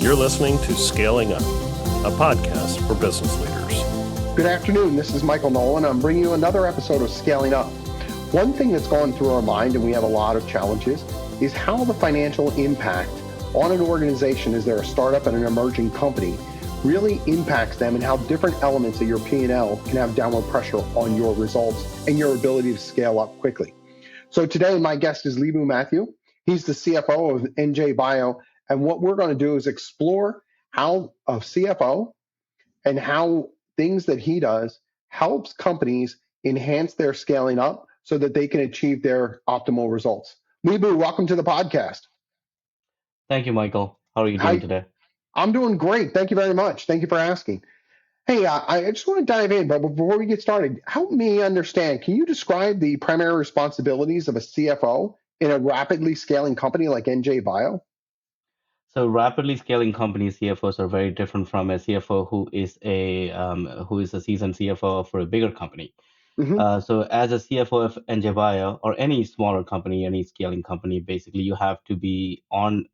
You're listening to Scaling Up, a podcast for business leaders. Good afternoon. This is Michael Nolan. I'm bringing you another episode of Scaling Up. One thing that's going through our mind, and we have a lot of challenges, is how the financial impact on an organization as they're a startup and an emerging company really impacts them, and how different elements of your P&L can have downward pressure on your results and your ability to scale up quickly. So today, my guest is Libu Mathew. He's the CFO of NJ Bio. And what we're going to do is explore how a CFO and how things that he does helps companies enhance their scaling up so that they can achieve their optimal results. Libu, welcome to the podcast. Thank you, Michael. How are you doing today? I'm doing great. Thank you very much. Thank you for asking. Hey, I just want to dive in, but before we get started, help me understand. Can you describe the primary responsibilities of a CFO in a rapidly scaling company like NJ Bio? So rapidly scaling companies, CFOs are very different from a CFO who is a seasoned CFO for a bigger company. Mm-hmm. So as a CFO of NJ Bio or any smaller company, any scaling company, basically you have to be on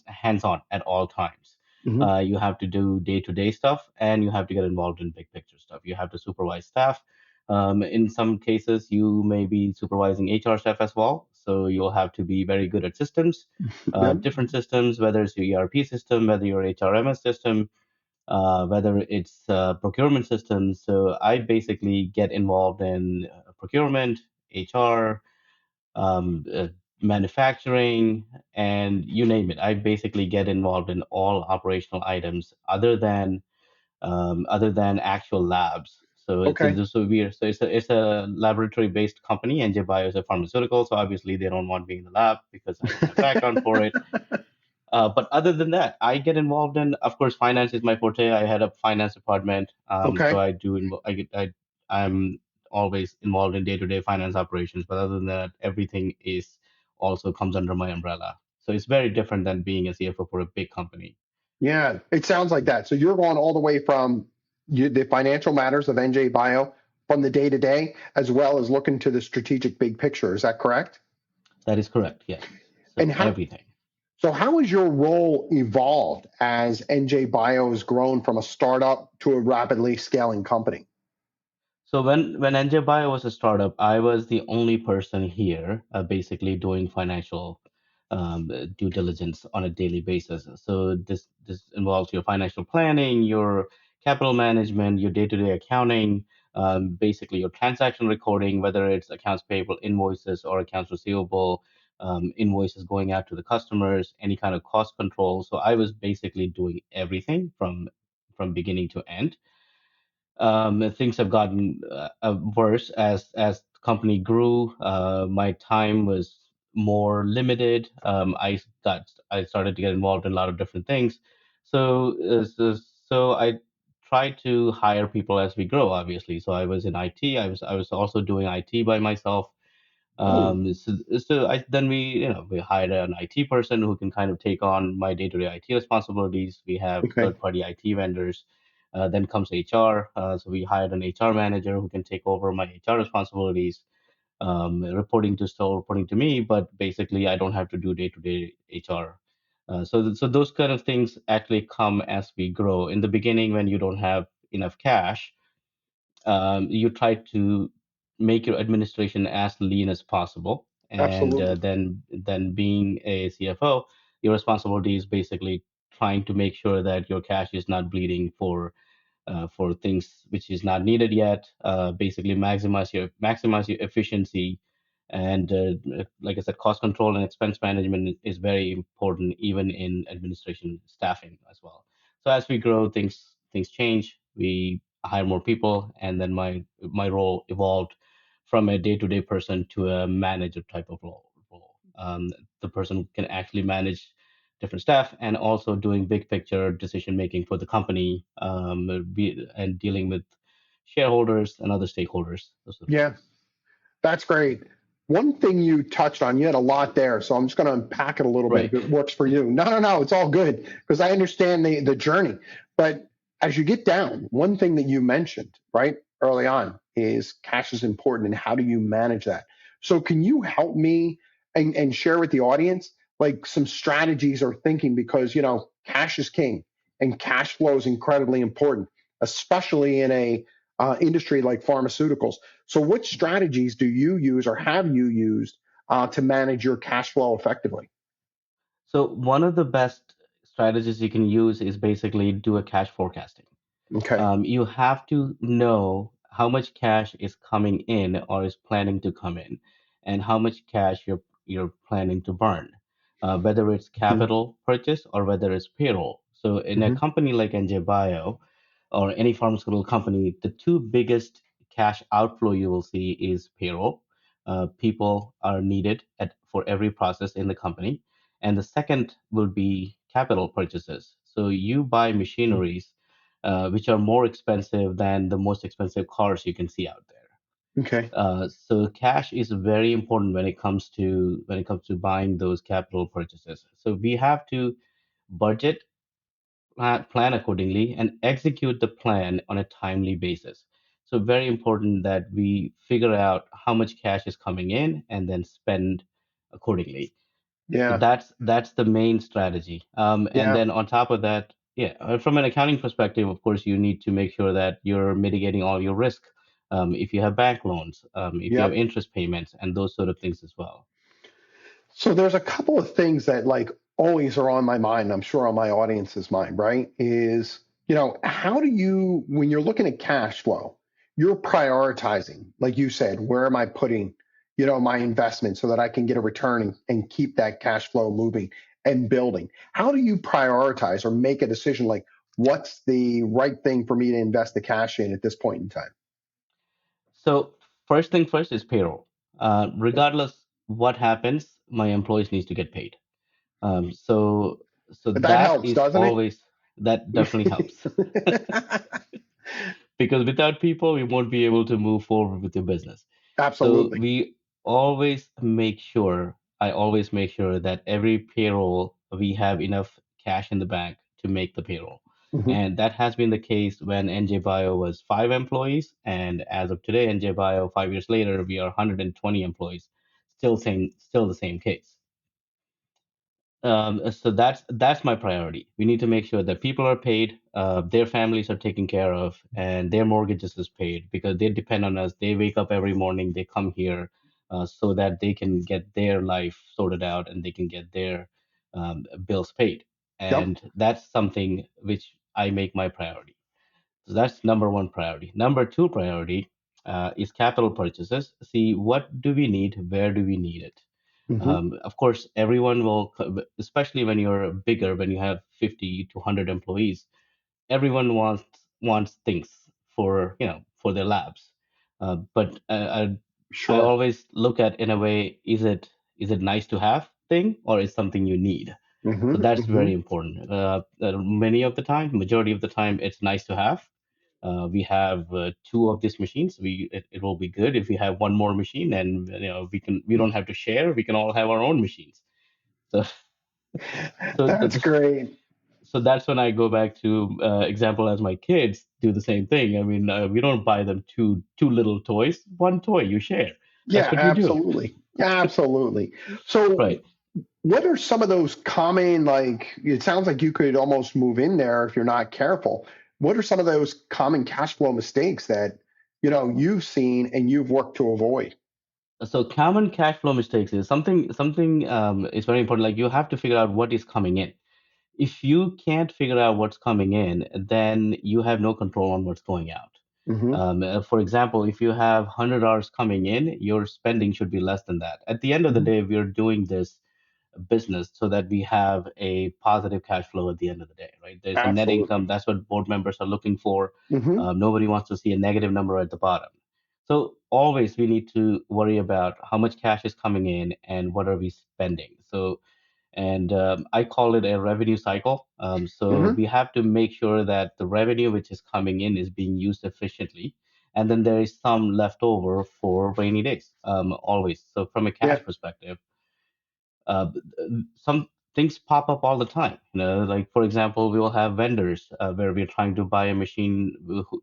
hands-on at all times. Mm-hmm. You have to do day-to-day stuff, and you have to get involved in big picture stuff. You have to supervise staff. In some cases, you may be supervising HR staff as well. So you'll have to be very good at systems, Yep. different systems, whether it's your ERP system, whether your HRMS system, whether it's procurement systems. So I basically get involved in procurement, HR, manufacturing, and you name it. I basically get involved in all operational items other than actual labs. So it's Okay. so weird. So it's a laboratory based company, and NJ Bio is a pharmaceutical. So obviously they don't want me in the lab because I don't have background for it. But other than that, I get involved in, of course, finance is my forte. I head up finance department, so Okay. I do. I'm always involved in day-to-day finance operations. But other than that, everything is also comes under my umbrella. So it's very different than being a CFO for a big company. Yeah, it sounds like that. So you're going all the way from the financial matters of NJ Bio from the day to day, as well as looking to the strategic big picture. Is that correct? That is correct. Yes. And So everything. how has your role evolved as NJ Bio has grown from a startup to a rapidly scaling company? So when NJ Bio was a startup, I was the only person here, basically doing financial due diligence on a daily basis. So this involves your financial planning, your capital management, your day-to-day accounting, basically your transaction recording, whether it's accounts payable invoices or accounts receivable invoices going out to the customers, any kind of cost control. So I was basically doing everything from beginning to end. Things have gotten worse as the company grew. My time was more limited. I started to get involved in a lot of different things. So I tried to hire people as we grow, obviously. So I was in IT. I was also doing IT by myself. Oh, Then we hired an IT person who can kind of take on my day-to-day IT responsibilities. We have okay. third-party IT vendors. Then comes HR. So we hired an HR manager who can take over my HR responsibilities, still reporting to me, but basically I don't have to do day-to-day HR. So those kind of things actually come as we grow. In the beginning, when you don't have enough cash, you try to make your administration as lean as possible. And Absolutely. then being a CFO, your responsibility is basically trying to make sure that your cash is not bleeding for things which is not needed yet. Basically, maximize your efficiency, and like I said, cost control and expense management is very important, even in administration staffing as well. So as we grow, things change. We hire more people, and then my role evolved from a day-to-day person to a manager type of role. The person can actually manage different staff and also doing big picture decision making for the company, and dealing with shareholders and other stakeholders. Those sort of Yeah, things. that's great. One thing you touched on, you had a lot there, so I'm just going to unpack it a little bit if Right. it works for you. No, it's all good because I understand the journey. But as you get down, one thing that you mentioned right early on is cash is important, and how do you manage that? So can you help me and share with the audience like some strategies or thinking, because cash is king, and cash flow is incredibly important, especially in a industry like pharmaceuticals. So, what strategies do you use or have you used to manage your cash flow effectively? So one of the best strategies you can use is basically do a cash forecasting. Okay. You have to know how much cash is coming in or is planning to come in, and how much cash you're planning to burn, whether it's Hmm. capital purchase or whether it's payroll. So in a Hmm. company like NJ Bio or any pharmaceutical company, the two biggest cash outflow you will see is payroll. People are needed for every process in the company. And the second will be capital purchases. So you buy machineries which are more expensive than the most expensive cars you can see out there. Okay. So cash is very important when it comes to buying those capital purchases. So we have to budget, plan accordingly, and execute the plan on a timely basis. So very important that we figure out how much cash is coming in and then spend accordingly. So Yeah. that's the main strategy. And Yeah. then on top of that, yeah, from an accounting perspective, of course, you need to make sure that you're mitigating all your risk. If you have bank loans, if you have Yep. interest payments, and those sort of things as well. So there's a couple of things that like always are on my mind, and I'm sure on my audience's mind, right? Is, how do you, when you're looking at cash flow, you're prioritizing, like you said, where am I putting, my investment so that I can get a return and keep that cash flow moving and building? How do you prioritize or make a decision like what's the right thing for me to invest the cash in at this point in time? So first thing first is payroll. Regardless what happens, my employees needs to get paid. So But that that helps, is doesn't it? always that definitely helps. Because without people, we won't be able to move forward with your business. So Absolutely. I always make sure that every payroll we have enough cash in the bank to make the payroll. Mhm. And that has been the case when NJ Bio was 5 employees. And as of today, NJ Bio, 5 years later, we are 120 employees. Still the same case. So that's my priority. We need to make sure that people are paid, their families are taken care of, and their mortgages is paid because they depend on us. They wake up every morning, they come here so that they can get their life sorted out and they can get their bills paid. Yep. And that's something which I make my priority. So that's number one priority. Number two priority is capital purchases. See, what do we need? Where do we need it? Hmm. Of course, everyone will, especially when you're bigger, when you have 50 to 100 employees, everyone wants things for their labs. But I Sure. always look at in a way, is it nice to have thing or is something you need? So Hmm. that's Hmm. very important. Many of the time, majority of the time, it's nice to have. We have two of these machines. It will be good if we have one more machine, and we don't have to share. We can all have our own machines. So so That's great. so that's when I go back to example as my kids do the same thing. I mean, we don't buy them two little toys. One toy you share. That's Yeah, what we do, absolutely. Absolutely. So, right? what are some of those common, like, it sounds like you could almost move in there if you're not careful. What are some of those common cash flow mistakes that, you've seen and you've worked to avoid? So common cash flow mistakes is something is very important. Like you have to figure out what is coming in. If you can't figure out what's coming in, then you have no control on what's going out. Hmm. For example, if you have $100 coming in, your spending should be less than that. At the end of the Hmm. day, we're doing this business so that we have a positive cash flow at the end of the day, right? There's a net income. Absolutely. That's what board members are looking for. Hmm. Nobody wants to see a negative number at the bottom. So always we need to worry about how much cash is coming in and what are we spending. And I call it a revenue cycle. So Hmm. we have to make sure that the revenue which is coming in is being used efficiently, and then there is some left over for rainy days. Always. So from a Yeah. cash perspective, uh, some things pop up all the time. Like for example, we will have vendors where we're trying to buy a machine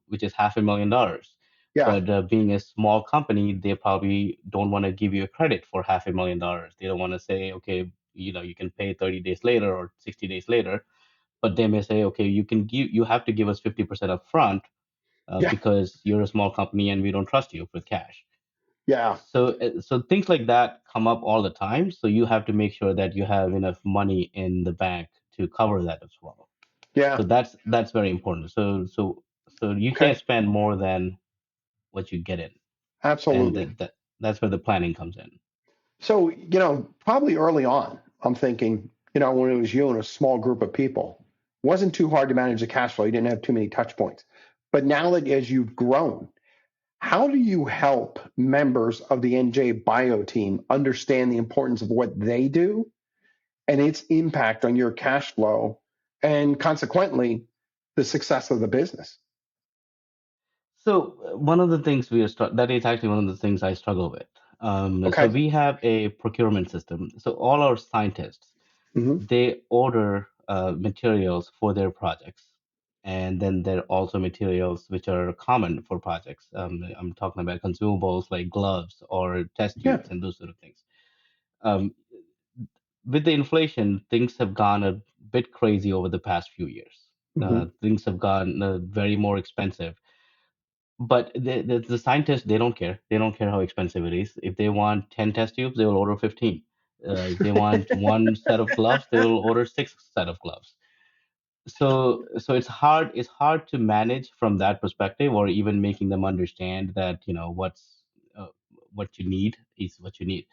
which is $500,000. Yeah. But being a small company, they probably don't want to give you a credit for $500,000. They don't want to say, okay, you can pay 30 days later or 60 days later. but they may say, okay, you have to give us 50% upfront Yeah. because you're a small company and we don't trust you with cash. Yeah. So things like that come up all the time. So you have to make sure that you have enough money in the bank to cover that as well. Yeah. So that's very important. So you Okay. can't spend more than what you get in, and Absolutely. that's where the planning comes in. So, probably early on, I'm thinking, when it was you and a small group of people, wasn't too hard to manage the cash flow. You didn't have too many touch points. But now that as you've grown, how do you help members of the NJ Bio team understand the importance of what they do and its impact on your cash flow and consequently the success of the business? So one of the things that is actually one of the things I struggle with. So Okay. we have a procurement system. So all our scientists, Hmm. they order materials for their projects, and then there are also materials which are common for projects. I'm talking about consumables like gloves or test Yeah. tubes and those sort of things. Um, with the inflation, things have gone a bit crazy over the past few years. Hmm. Things have gone very more expensive. But the scientists, they don't care. They don't care how expensive it is. If they want 10 test tubes, they will order 15. If they want one set of gloves, they will order six set of gloves. So it's hard to manage from that perspective, or even making them understand that uh, what you need is what you need.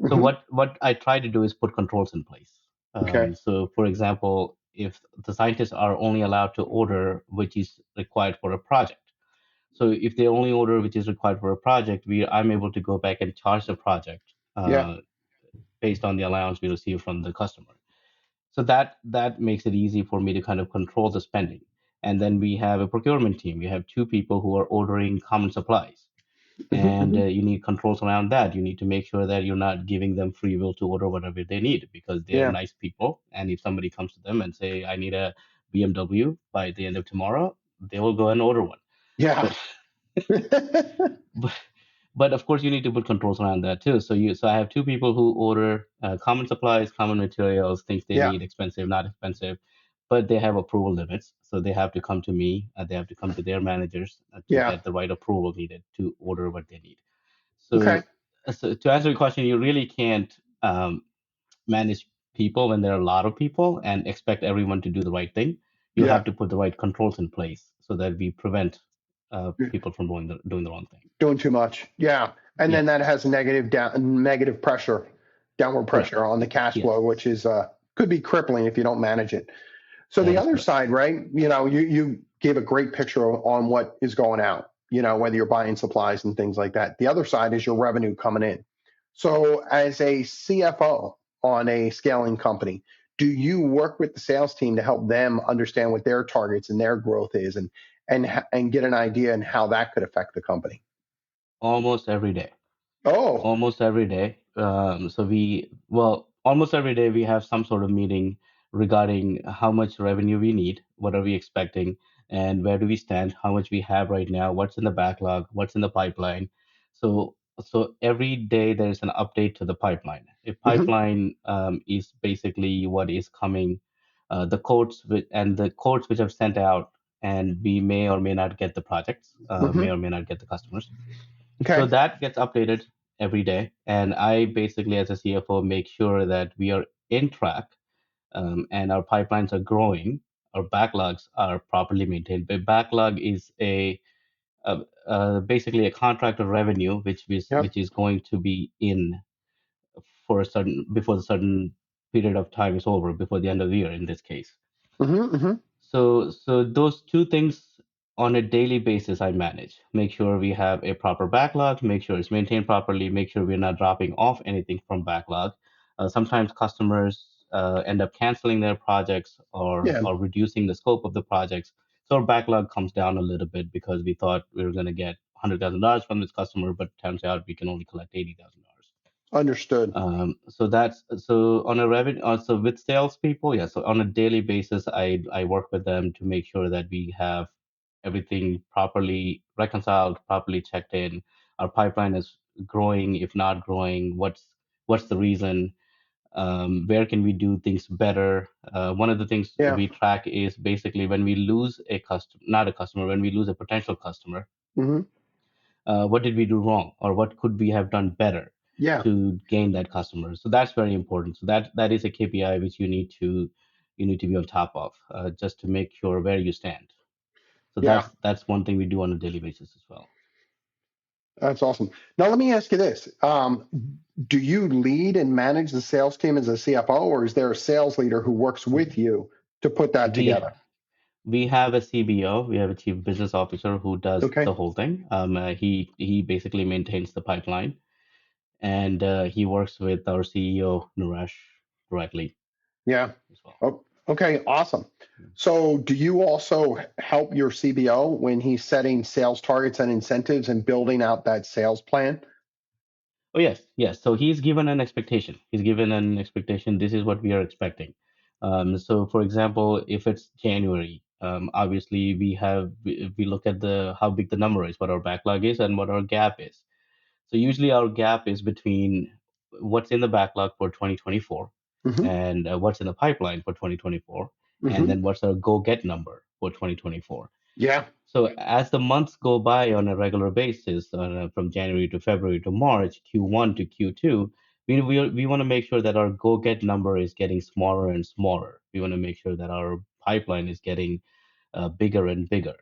So Hmm. what I try to do is put controls in place. Okay. So for example, if the scientists are only allowed to order which is required for a project, so if they only order which is required for a project, I'm able to go back and charge the project Yeah. based on the allowance we receive from the customer. So that makes it easy for me to kind of control the spending. And then we have a procurement team. You have two people who are ordering common supplies, Hmm. and Hmm. you need controls around that. You need to make sure that you're not giving them free will to order whatever they need, because they're Yeah. nice people. And if somebody comes to them and say, I need a BMW by the end of tomorrow, they will go and order one. Yeah. But but but of course you need to put controls around that too. So I have two people who order common supplies, common materials, things they Yeah. need, expensive, not expensive, but they have approval limits. So they have to come to me. They have to come to their managers to Yeah. get the right approval needed to order what they need. Okay. So to answer your question, you really can't manage people when there are a lot of people and expect everyone to do the right thing. You Yeah. have to put the right controls in place so that we prevent people from doing the wrong thing. Doing too much. Yeah. And then Yes, that has negative pressure, downward correct. pressure on the cash Yes, flow, which is could be crippling if you don't manage it. So that the is other correct. side, right? You gave a great picture on what is going out, whether you're buying supplies and things like that. The other side is your revenue coming in. So as a CFO on a scaling company, do you work with the sales team to help them understand what their targets and their growth is and get an idea and how that could affect the company? Almost every day. Oh. Almost every day. Almost every day we have some sort of meeting regarding how much revenue we need, what are we expecting, and where do we stand, how much we have right now, what's in the backlog, what's in the pipeline. So every day there's an update to the pipeline. A Hmm. pipeline is basically what is coming, the quotes which have sent out, and we may or may not get the projects, may Hmm. or may not get the customers. So Okay. that gets updated every day, and I basically, as a CFO, make sure that we are in track, and our pipelines are growing, our backlogs are properly maintained. But backlog is basically a contract of revenue Yep. which is going to be in for a certain before the certain period of time is over, before the end of the year in this case. Hmm. Hmm. So those two things on a daily basis I manage. Make sure we have a proper backlog, make sure it's maintained properly, make sure we're not dropping off anything from backlog. Sometimes customers end up canceling their projects or Yeah. reducing the scope of the projects. So our backlog comes down a little bit because we thought we were going to get $100,000 from this customer, but turns out we can only collect $80,000. Understood. So on a revenue, so with salespeople, yeah. So on a daily basis, I work with them to make sure that we have everything properly reconciled, properly checked in. Our pipeline is growing, if not growing. What's the reason? Where can we do things better? One of the things Yeah. we track is basically when we lose a customer, not a customer, when we lose a potential customer, Hmm. what did we do wrong, or what could we have done better Yeah. to gain that customer? So that's very important. So that is a KPI which you need to be on top of, just to make sure where you stand. So Yeah. that's one thing we do on a daily basis as well. That's awesome. Now, let me ask you this. Do you lead and manage the sales team as a CFO, or is there a sales leader who works with you to put that We together? we have a CBO, we have a chief business officer who does Okay. the whole thing. He basically maintains the pipeline, and he works with our CEO Naresh directly Yeah. as well. Oh, okay. Awesome. So, do you also help your CBO when he's setting sales targets and incentives and building out that sales plan? Oh yes, yes. So he's given an expectation. He's given an expectation. This is what we are expecting. So for example, if it's January, obviously we look at the how big the number is, what our backlog is, and what our gap is. So usually our gap is between what's in the backlog for 2024 Hmm. and what's in the pipeline for 2024, and Hmm. then what's our go get number for 2024. Yeah. So as the months go by on a regular basis, from January to February to March, Q1 to Q2, we want to make sure that our go get number is getting smaller and smaller. We want to make sure that our pipeline is getting bigger and bigger,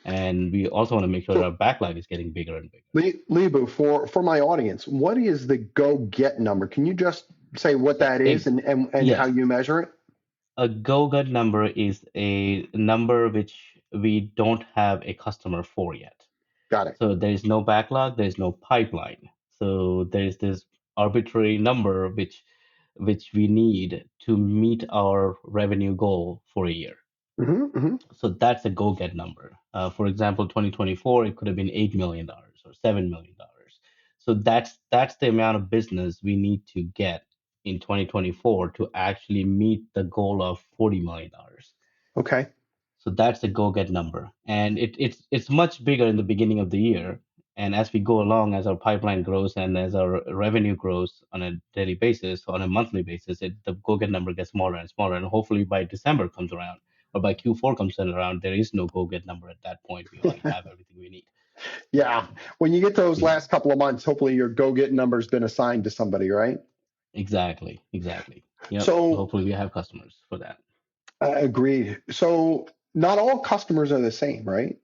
and we also want to make sure that So, our backlog is getting bigger and bigger. Libu, for my audience, what is the go get number? Can you just say what that is A, and how yes, you measure it? a go get number is a number which we don't have a customer for yet. Got it. So there is no backlog, there is no pipeline. So there is this arbitrary number which we need to meet our revenue goal for a year. Hmm. Hmm. So that's a go get number. For example, 2024, it could have been $8 million or $7 million. So that's the amount of business we need to get in 2024 to actually meet the goal of $40 million. Okay. So that's the go get number, and it's much bigger in the beginning of the year. And as we go along, as our pipeline grows and as our revenue grows on a daily basis, on a monthly basis, the go get number gets smaller and smaller. And hopefully by December comes around, or by Q4 comes around, there is no go get number at that point. We already have everything we need. Yeah. When you get those Yeah, last couple of months, hopefully your go get number's been assigned to somebody, right? exactly, exactly. Yep. So, Hopefully we have customers for that. agreed. So, not all customers are the same, right?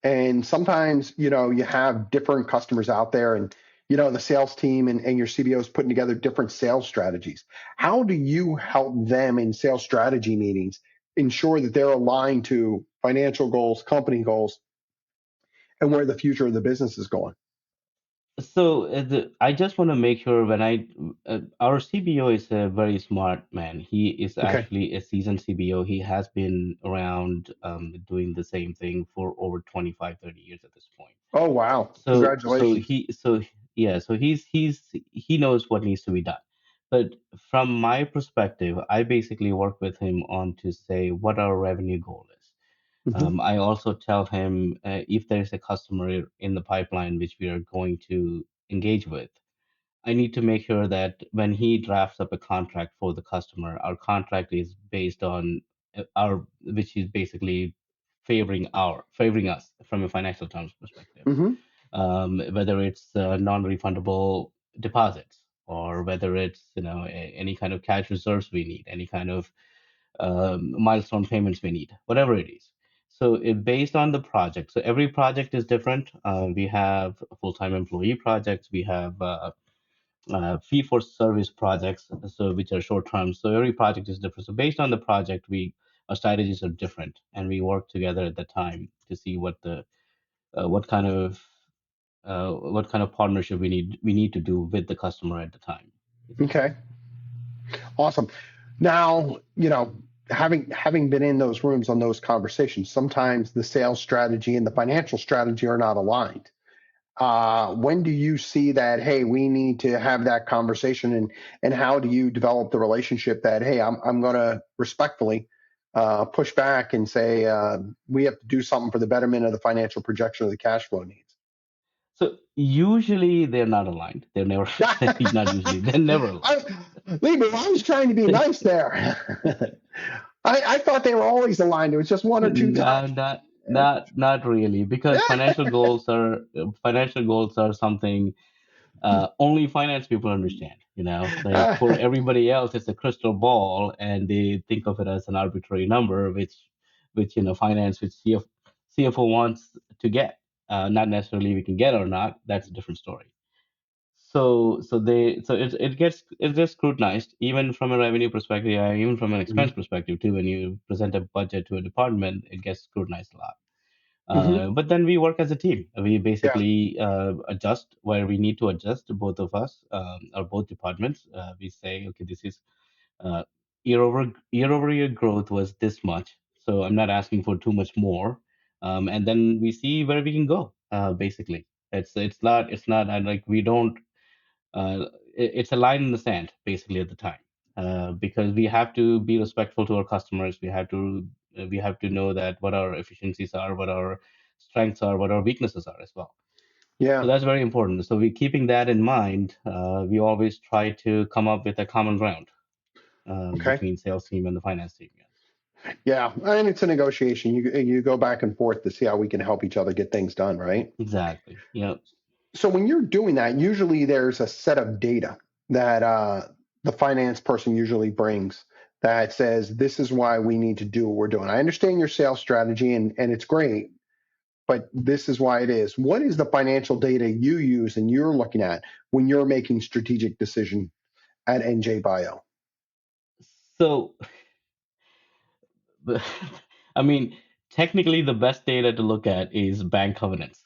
And sometimes, you have different customers out there, and, the sales team and your CBO is putting together different sales strategies. How do you help them in sales strategy meetings ensure that they're aligned to financial goals, company goals, and where the future of the business is going? So I just want to make sure our CBO is a very smart man. He is Okay. actually a seasoned CBO. He has been around, doing the same thing for over 25, 30 years at this point. Oh, wow. So Congratulations. he knows what needs to be done. But from my perspective, I basically work with him on to say what our revenue goal is. Hmm. I also tell him, if there's a customer in the pipeline which we are going to engage with, I need to make sure that when he drafts up a contract for the customer, our contract is based on which is basically favoring us from a financial terms perspective. Hmm. Whether it's non-refundable deposits, or whether it's any kind of cash reserves we need, any kind of milestone payments we need, whatever it is. So based on the project, so every project is different. We have full-time employee projects, we have fee for service projects, so which are short term. So every project is different. So based on the project, our strategies are different, and we work together at the time to see what kind of partnership we need to do with the customer at the time. Okay. Awesome. Now, having been in those rooms on those conversations, sometimes the sales strategy and the financial strategy are not aligned. When do you see that, hey, we need to have that conversation, and how do you develop the relationship that, hey, I'm going to respectfully push back and say we have to do something for the betterment of the financial projection of the cash flow needs? So usually they're not aligned. They're never not usually. They're never I, aligned. Libu, I was trying to be nice there. I thought they were always aligned. It was just one or two No, times. not really, because financial goals are something only finance people understand. Like for everybody else, it's a crystal ball, and they think of it as an arbitrary number, which finance, which CFO wants to get. Not necessarily we can get or not. That's a different story. So it gets scrutinized even from a revenue perspective, even from an expense Mhm. perspective too. When you present a budget to a department, it gets scrutinized a lot. Mhm. But then we work as a team. We Yeah. basically adjust where we need to adjust, both of us, or both departments. We say, okay, this is uh, year over year growth was this much, so I'm not asking for too much more. And then we see where we can go. Basically, it's not like we don't. It's a line in the sand basically at the time, because we have to be respectful to our customers. We have to know that what our efficiencies are, what our strengths are, what our weaknesses are as well. So Yeah. that's very important. So we keeping that in mind, we always try to come up with a common ground Okay. between sales team and the finance team. Yes. Yeah. And it's a negotiation. You go back and forth to see how we can help each other get things done, right? Exactly. Yeah. So when you're doing that, usually there's a set of data that the finance person usually brings that says this is why we need to do what we're doing. I understand your sales strategy and it's great, but this is why it is. What is the financial data you use and you're looking at when you're making strategic decision at NJ Bio? So, I mean, technically, the best data to look at is bank covenants.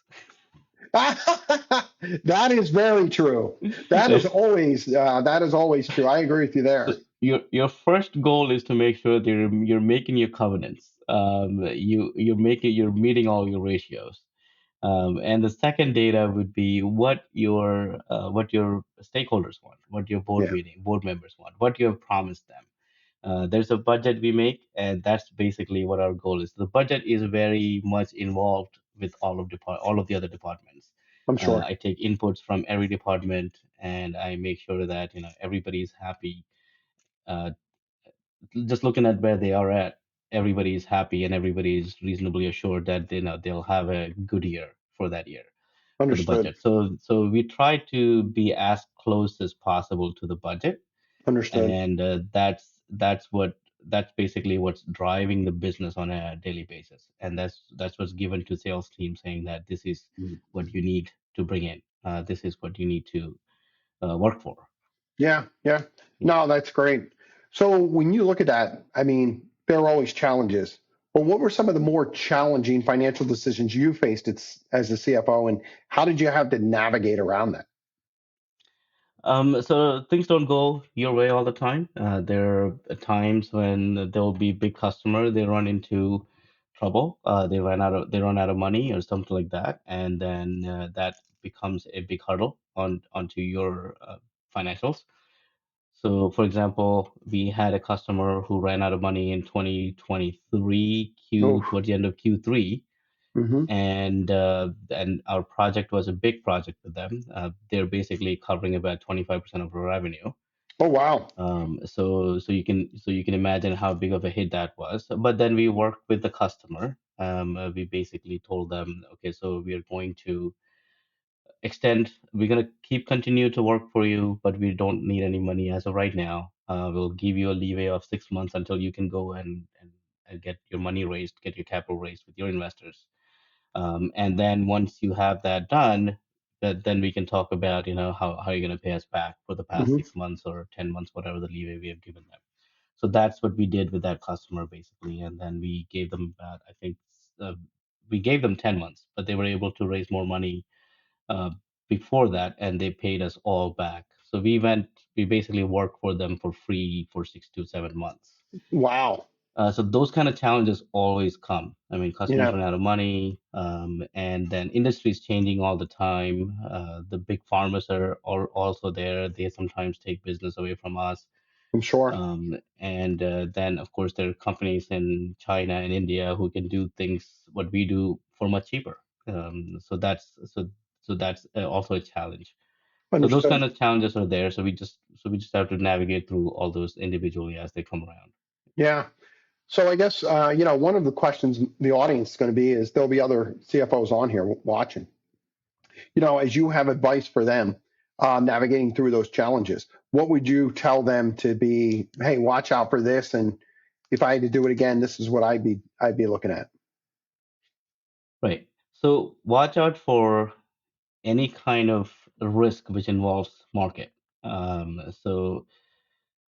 That is very true. That is always true. I agree with you So there. your first goal is to make sure that you're making your covenants. You're meeting all your ratios. And the second data would be what your stakeholders want, what your Yeah, board members want, what you have promised them. There's a budget we make, and that's basically what our goal is. The budget is very much involved with all of the other departments. I'm sure. I take inputs from every department, and I make sure that everybody is happy. Uh, just looking at where they are at, everybody is happy, and everybody is reasonably assured that they'll have a good year for that year for the Understood. budget. So we try to be as close as possible to the budget, Understood. and that's basically what's driving the business on a daily basis, and that's what's given to sales team, saying that this is Mm. what you need to bring in. This is what you need to work for. Yeah, yeah. Yeah. No, that's great. So when you look at that, I mean, there are always challenges. But what were some of the more challenging financial decisions you faced as a CFO, and how did you have to navigate around that? So things don't go your way all the time. There are times when there will be big customer, they run into trouble, they run out of money or something like that, and then that becomes a big hurdle onto your financials. So, for example, we had a customer who ran out of money in 2023 Oh, towards the end of Q3, hmm. and our project was a big project with them. They're basically covering about 25% of our revenue. Oh, wow. So you can imagine how big of a hit that was. But then we worked with the customer. We basically told them, okay, so we are going to we're going to continue to work for you, but we don't need any money as of right now. We'll give you a leeway of 6 months until you can go and get your money raised, get your capital raised with your investors. And then once you have that done, then we can talk about, how you're going to pay us back for the past Hmm. 6 months or 10 months, whatever the leeway we have given them. So that's what we did with that customer basically. And then we gave them about, I think, uh, we gave them 10 months, but they were able to raise more money uh, before that, and they paid us all back. So we basically worked for them for free for 6 to 7 months. Wow. So those kind of challenges always come. I mean, customers Yeah, run out of money, and then industry is changing all the time. The big pharmas are also there. They sometimes take business away from us. I'm sure. And then, of course, there are companies in China and India who can do things what we do for much cheaper. So that's also a challenge. So those Understood. kind of challenges are there. So we just have to navigate through all those individually as they come around. Yeah. So I guess, one of the questions the audience is going to be is there'll be other CFOs on here watching. As you have advice for them navigating through those challenges, what would you tell them to be, hey, watch out for this, and if I had to do it again, this is what I'd be looking at. Right. So watch out for any kind of risk which involves market. So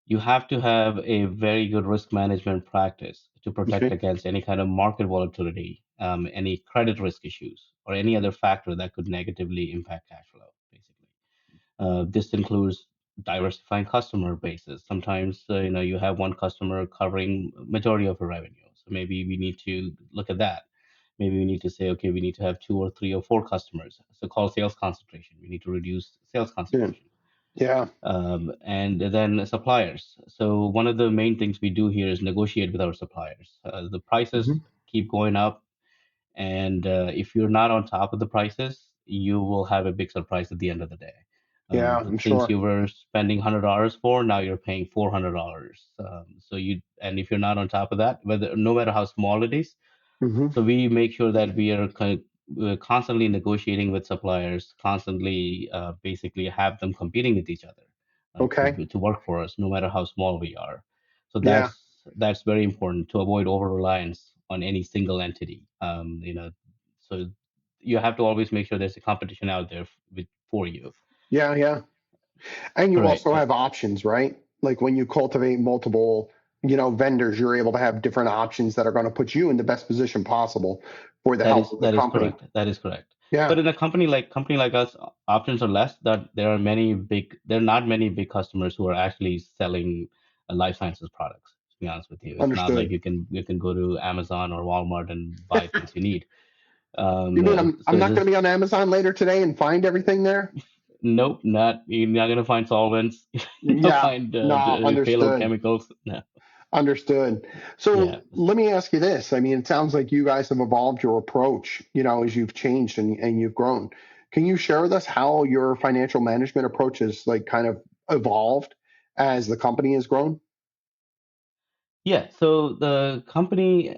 you have to have a very good risk management practice to protect Okay. against any kind of market volatility, any credit risk issues, or any other factor that could negatively impact cash flow, basically. This includes diversifying customer bases. Sometimes, you have one customer covering majority of your revenue. So maybe we need to look at that. Maybe we need to say, okay, we need to have two or three or four customers. So called sales concentration. We need to reduce sales Yeah. concentration. Yeah. And then suppliers. So one of the main things we do here is negotiate with our suppliers. The prices Hmm. keep going up, and if you're not on top of the prices, you will have a big surprise at the end of the day. Yeah. The I'm things sure. you were spending $100 for, now you're paying $400. And if you're not on top of that, whether no matter how small it is, Hmm. so we make sure that we are we're constantly negotiating with suppliers, constantly basically have them competing with each other Okay. to work for us, no matter how small we are. So Yeah. that's very important to avoid over reliance on any single entity. So you have to always make sure there's a competition out there for you. Yeah. Yeah. And you Right. also have options, right? Like when you cultivate multiple, vendors, you're able to have different options that are going to put you in the best position possible for the That health is of the that is company. correct. That is correct. Yeah. But in a company like us, options are less. That there are not many big customers who are actually selling life sciences products. To be honest with you, it's not like Understood. you can go to Amazon or Walmart and buy things you need. You mean I'm So not going to just be on Amazon later today and find everything there? nope, not you're not gonna find solvents. You're gonna Yeah. find No, payload understood. chemicals. No. Understood. Yeah. So let me ask you this. I mean, it sounds like you guys have evolved your approach, as you've changed and you've grown. Can you share with us how your financial management approach has like kind of evolved as the company has grown? Yeah, so the company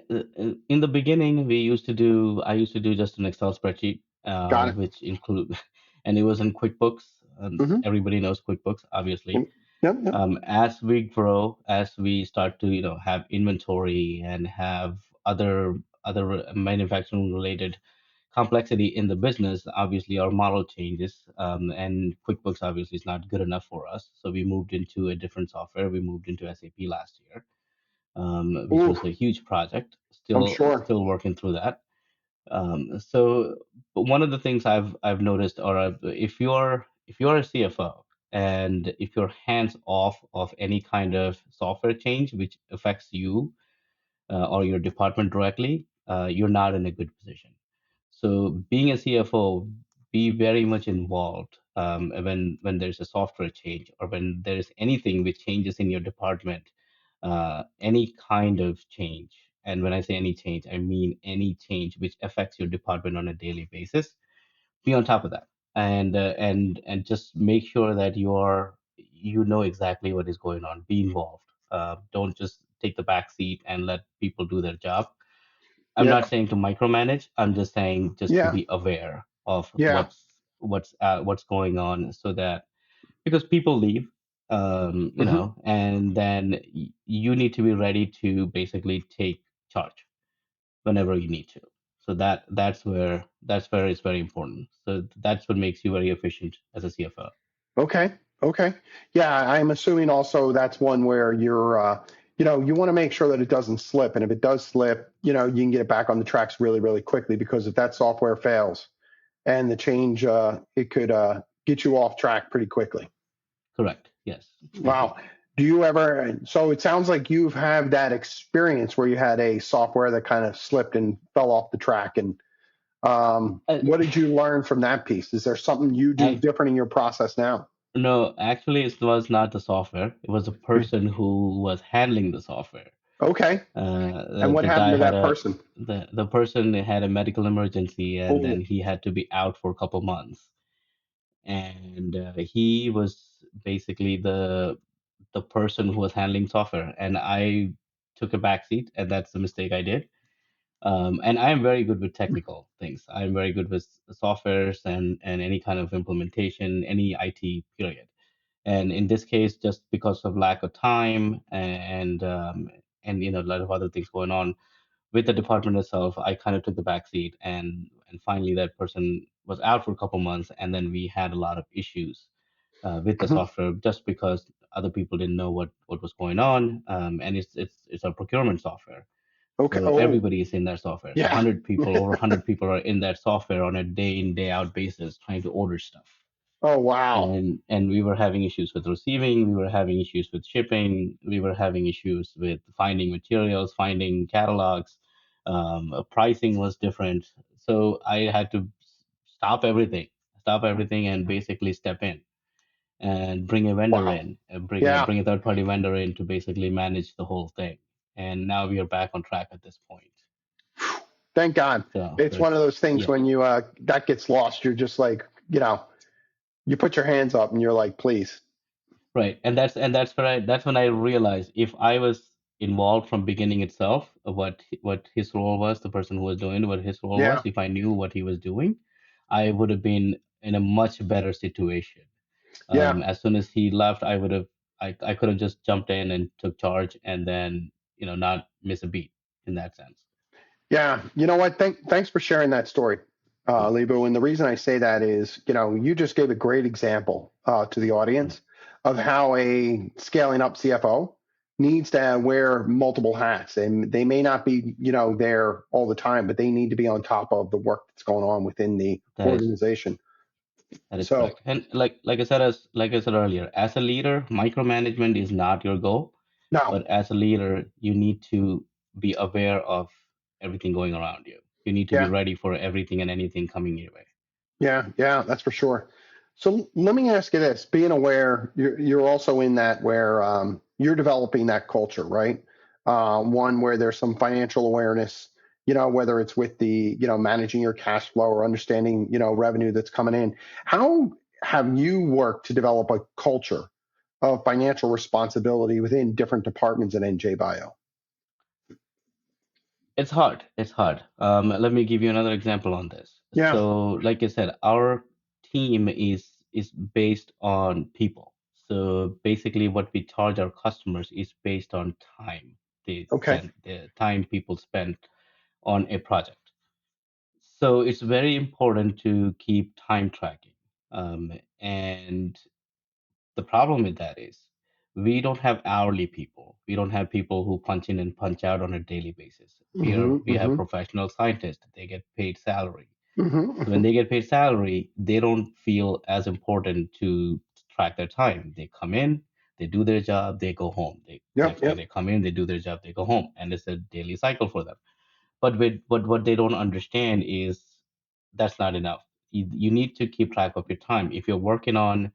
in the beginning I used to do just an Excel spreadsheet, Got it. which include, and it was in QuickBooks. Mm-hmm. Everybody knows QuickBooks, obviously. Yep. Yep. Yep. As we grow, as we start to have inventory and have other manufacturing related complexity in the business, obviously our model changes, and QuickBooks obviously is not good enough for us. So we moved into a different software. We moved into SAP last year, which Ooh, was a huge project. I'm Still sure. still working through that. So, but one of the things I've noticed, or if you're a CFO and if you're hands off of any kind of software change which affects you or your department directly, you're not in a good position. So being a CFO, be very much involved when there's a software change or when there's anything which changes in your department, any kind of change. And when I say any change, I mean any change which affects your department on a daily basis. Be on top of that, and just make sure that you know exactly what is going on. Be involved. Don't just take the back seat and let people do their job. I'm Yeah. not saying to micromanage. I'm just saying just to Yeah. be aware of Yeah. what's going on, so that because people leave, Hmm. and then you need to be ready to basically take charge whenever you need to. So that's where it's very important. So that's what makes you very efficient as a CFO. Okay. Okay. Yeah, I'm assuming also that's one where you want to make sure that it doesn't slip. And if it does slip, you can get it back on the tracks really, really quickly because if that software fails and the change, it could get you off track pretty quickly. Correct. Yes. Wow. Do you ever, so it sounds like you've had that experience where you had a software that kind of slipped and fell off the track. And I, what did you learn from that piece? Is there something you do I different in your process now? no, actually, it was not the software. It was the person who was handling the software. Okay. And The, what the happened guy to had that a person? the person had a medical emergency, and then Oh, he had to be out for a couple months. and he was basically the person who was handling software, and I took a back seat, and that's the mistake I did. And I am very good with technical things. I'm very good with softwares and any kind of implementation, any IT period. And in this case, just because of lack of time and a lot of other things going on with the department itself, I kind of took the back seat, and finally that person was out for a couple months, and then we had a lot of issues with the Mhm. software just because other people didn't know what was going on. And it's a procurement software, Okay. so Oh, everybody is in that software. So yeah. 100 people, over 100 people are in that software on a day in day out basis trying to order stuff. Oh, wow. And we were having issues with receiving, we were having issues with shipping, we were having issues with finding materials, finding catalogs. Pricing was different, so I had to stop everything, and basically step in and bring a vendor Wow. in, Yeah. bring a third party vendor in to basically manage the whole thing. And now we are back on track at this point. Thank God. So It's one of it's those things yeah. when you that gets lost, you're just like, you put your hands up and you're like, please. Right, and that's when I realized if I was involved from beginning itself, of what his role was, the person who was doing what his role was, Yeah. if I knew what he was doing, I would have been in a much better situation. Yeah. As soon as he left, I could have just jumped in and took charge, and then not miss a beat in that sense. Yeah, you know what? Thanks for sharing that story, Yeah, Libu. And the reason I say that is, you just gave a great example to the right. audience of how a scaling up CFO needs to wear multiple hats, and they may not be, there all the time, but they need to be on top of the work that's going on within the That is organization. that is So correct. And like I said earlier, as a leader, micromanagement is not your goal. now, But as a leader, you need to be aware of everything going around you. You need to be yeah. ready for everything and anything coming your way. Yeah, yeah, that's for sure. So let me ask you this: being aware, you're also in that where you're developing that culture, right? One where there's some financial awareness, whether it's with the, managing your cash flow or understanding, revenue that's coming in. How have you worked to develop a culture of financial responsibility within different departments at NJ Bio? It's hard. It's hard. Let me give you another example on this. Yeah. So, like I said, our team is based on people. So basically, what we charge our customers is based on time Okay. the time people spend on a project. So it's very important to keep time tracking. And the problem with that is we don't have hourly people. We don't have people who punch in and punch out on a daily basis. Mm-hmm. We have Mm-hmm. professional scientists. They get paid salary. So when Mm-hmm. they get paid salary, they don't feel as important to track their time. They come in, they do their job, they go home. Yep. Next day Yep. they come in, they do their job, they go home, and it's a daily cycle for them. But what they don't understand is that's not enough. You need to keep track of your time. If you're working on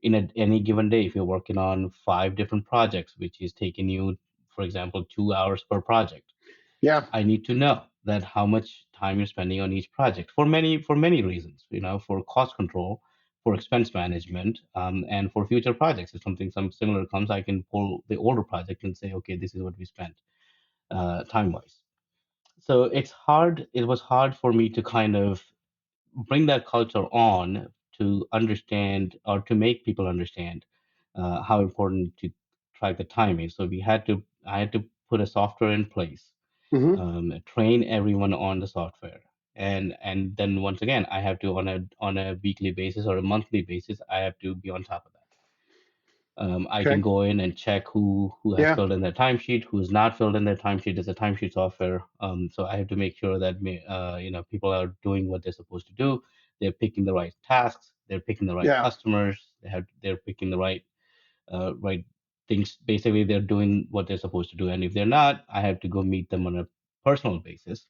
any given day, if you're working on 5 different projects, which is taking you, for example, 2 hours per project, Yeah. I need to know that how much time you're spending on each project for many reasons. For cost control, for expense management, and for future projects. If some similar comes, I can pull the older project and say, okay, this is what we spent time wise. So it was hard for me to kind of bring that culture on, to understand or to make people understand how important to track the time is. So I had to put a software in place, Mm-hmm. train everyone on the software, and then once again I have to on a weekly basis or a monthly basis, I have to be on top of that. I can Okay. go in and check who has Yeah. filled in their timesheet, who's not filled in their timesheet. There's a timesheet software, so I have to make sure that people are doing what they're supposed to do. They're picking the right tasks. They're picking the right Yeah. customers. They're picking the right things. Basically, they're doing what they're supposed to do. And if they're not, I have to go meet them on a personal basis.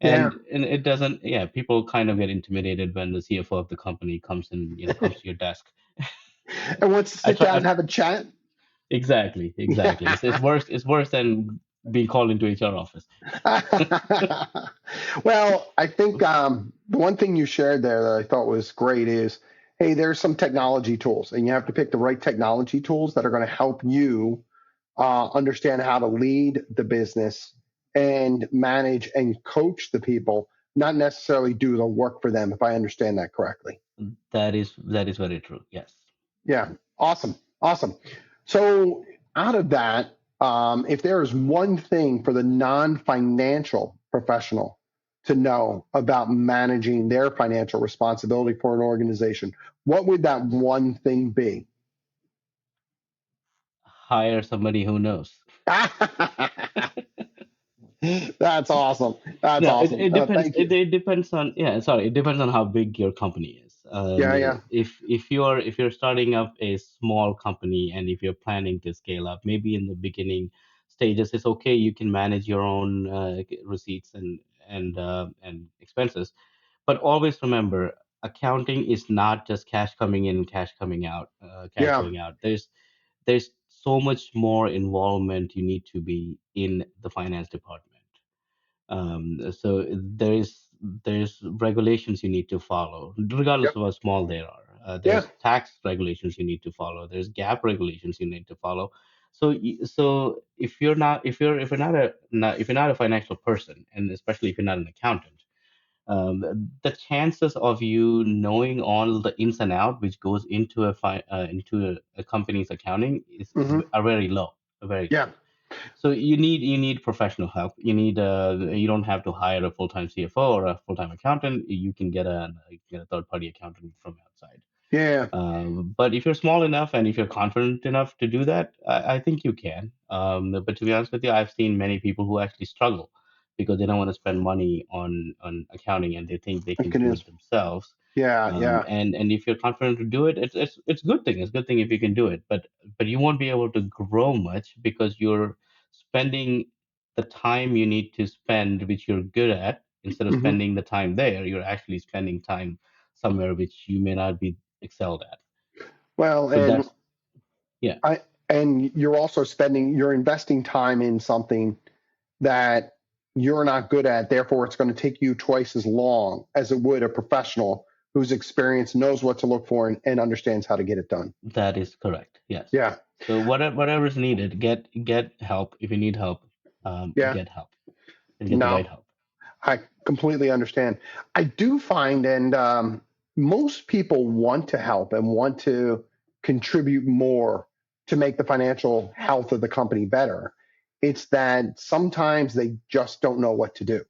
Yeah. And it doesn't. Yeah, people kind of get intimidated when the CFO of the company comes to your desk. And wants to I sit try. down and have a chat. Exactly, exactly. It's Yeah. worse. It's worse than being called into HR office. Well, I think the one thing you shared there that I thought was great is Hey, there's some technology tools, and you have to pick the right technology tools that are going to help you understand how to lead the business and manage and coach the people, not necessarily do the work for them, if I understand that correctly. That is very true. Yes. Yeah, awesome, awesome. So, out of that, if there is one thing for the non-financial professional to know about managing their financial responsibility for an organization, what would that one thing be? Hire somebody who knows. That's awesome. That's No, it, awesome. it depends. Thank It, you. it depends on, yeah. Sorry, it depends on how big your company is. Yeah, yeah. If you're starting up a small company and if you're planning to scale up, maybe in the beginning stages, it's okay. You can manage your own receipts and expenses, but always remember, accounting is not just cash coming in and cash coming out, cash Yeah. going out. There's so much more involvement you need to be in the finance department. So there's regulations you need to follow, regardless Yep. of how small they are. Yeah. There's tax regulations you need to follow. There's gap regulations you need to follow. So if you're not a financial person, and especially if you're not an accountant, the chances of you knowing all the ins and out which goes into a company's accounting Hmm. are very low, very low. Yeah. So you need professional help. You don't have to hire a full-time CFO or a full-time accountant. You can get a third-party accountant from outside. Yeah. But if you're small enough and if you're confident enough to do that, I think you can. But to be honest with you, I've seen many people who actually struggle because they don't want to spend money on accounting and they think they It can can do is. it themselves. Yeah. Yeah. And if you're confident to do it, it's a good thing. It's a good thing if you can do it. But you won't be able to grow much because you're spending the time you need to spend, which you're good at, instead of Hmm. spending the time there, you're actually spending time somewhere which you may not be excelled at. Well, So and that's yeah, I and you're investing time in something that you're not good at. Therefore, it's going to take you twice as long as it would a professional who's experienced, knows what to look for, and understands how to get it done. that is correct. Yes. Yeah. So whatever is needed, get help. If you need help, Yeah. get help and get the right No, help. I completely understand. I do find, and most people want to help and want to contribute more to make the financial health of the company better. It's that sometimes they just don't know what to do.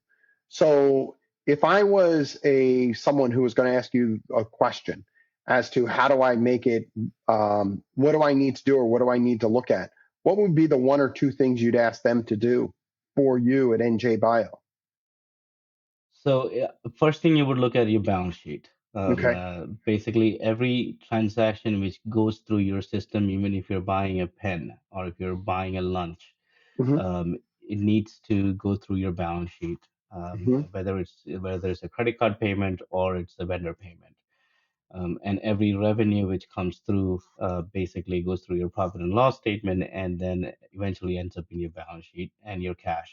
So if I was a someone who was going to ask you a question as to how do I make it, what do I need to do or what do I need to look at, what would be the one or two things you'd ask them to do for you at NJ Bio? So first thing you would look at your balance sheet. Okay. Basically, every transaction which goes through your system, even if you're buying a pen or if you're buying a lunch, Hmm. it needs to go through your balance sheet. Hmm. Whether it's a credit card payment or it's a vendor payment. And every revenue which comes through basically goes through your profit and loss statement and then eventually ends up in your balance sheet, and your cash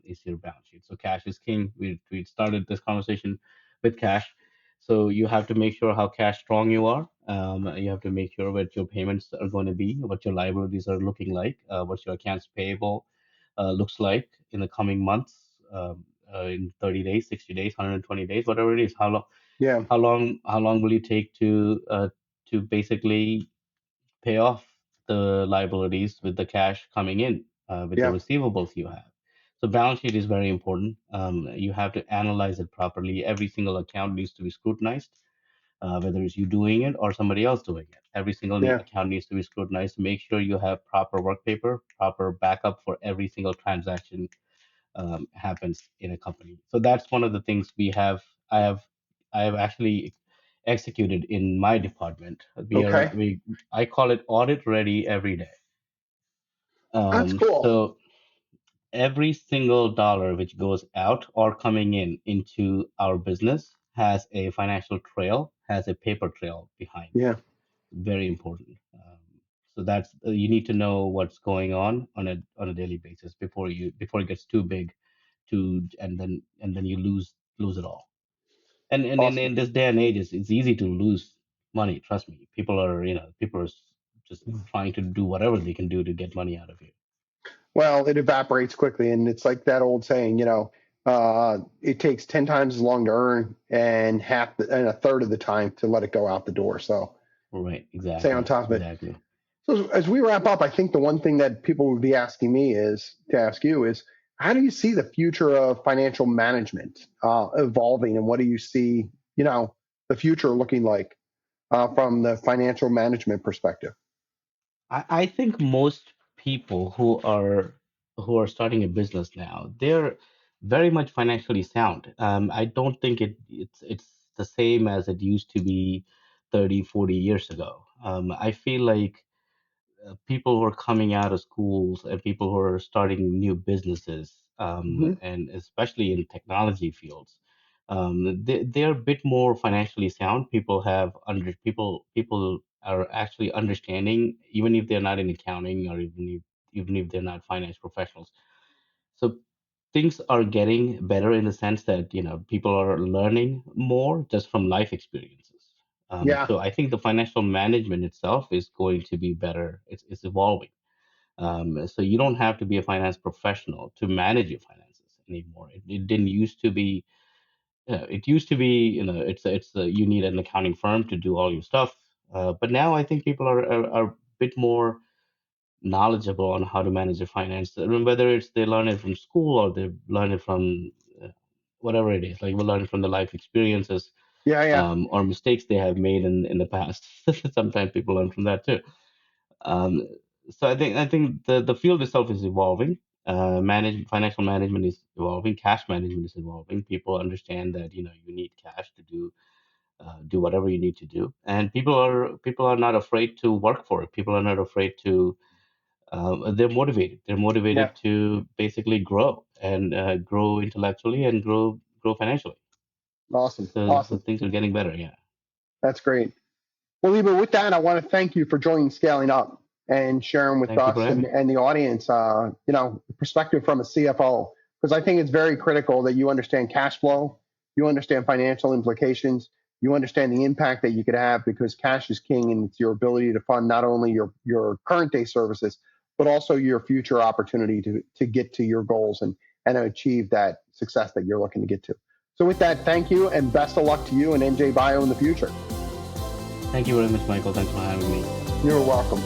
is your balance sheet. So cash is king. We started this conversation with cash. So you have to make sure how cash strong you are. You have to make sure what your payments are going to be, what your liabilities are looking like, what your accounts payable looks like in the coming months, in 30 days, 60 days, 120 days, whatever it is. Yeah. How long will you take to basically pay off the liabilities with the cash coming in, with the Yeah. receivables you have? So balance sheet is very important. You have to analyze it properly. Every single account needs to be scrutinized, whether it's you doing it or somebody else doing it. Every single Yeah. account needs to be scrutinized. Make sure you have proper work paper, proper backup for every single transaction happens in a company. So that's one of the things we have. I have I have actually executed in my department. Okay. I call it audit ready every day. That's cool. So every single dollar which goes out or coming in into our business has a financial trail, has a paper trail behind it. Yeah. Very important. So that's you need to know what's going on a daily basis before it gets too big and then you lose it all. And in Awesome. this day and age, it's easy to lose. money. Trust me, people are just trying to do whatever they can do to get money out of you. Well, it evaporates quickly, and it's like that old saying, it takes 10 times as long to earn and a third of the time to let it go out the door. So Right, stay on exactly, top of it. exactly. So as we wrap up, I think the one thing that people would be asking me is to ask you is, how do you see the future of financial management evolving, and what do you see, the future looking like from the financial management perspective? I think most people who are starting a business now, they're very much financially sound. I don't think it's the same as it used to be 30, 40 years ago. I feel like people who are coming out of schools and people who are starting new businesses, Hmm. and especially in technology fields, they're a bit more financially sound. People are actually understanding, even if they're not in accounting or even if they're not finance professionals. So things are getting better in the sense that people are learning more just from life experiences. Yeah, So I think the financial management itself is going to be better. It's evolving. So you don't have to be a finance professional to manage your finances anymore. It didn't used to be. It used to be, you need an accounting firm to do all your stuff. But now I think people are a bit more knowledgeable on how to manage their finance. I mean, whether it's they learn it from school or they learn it from whatever it is, like we learn from the life experiences, yeah, yeah. or mistakes they have made in the past. Sometimes people learn from that too. Um, so I think the field itself is evolving. Financial management is evolving. Cash management is evolving. People understand that you need cash to do whatever you need to do, and people are not afraid to work for it. People are not afraid to. They're motivated. They're Yeah. motivated to basically grow and grow intellectually and grow financially. Awesome. So Awesome. things are getting better. Yeah. That's great. Well, Libu, with that, I want to thank you for joining Scaling Up and sharing with Thank you for us having me. and the audience, perspective from a CFO, because I think it's very critical that you understand cash flow, you understand financial implications, you understand the impact that you could have, because cash is king, and it's your ability to fund not only your current day services, but also your future opportunity to get to your goals and achieve that success that you're looking to get to. So with that, thank you and best of luck to you and NJ Bio in the future. Thank you very much, Michael. Thanks for having me. You're welcome.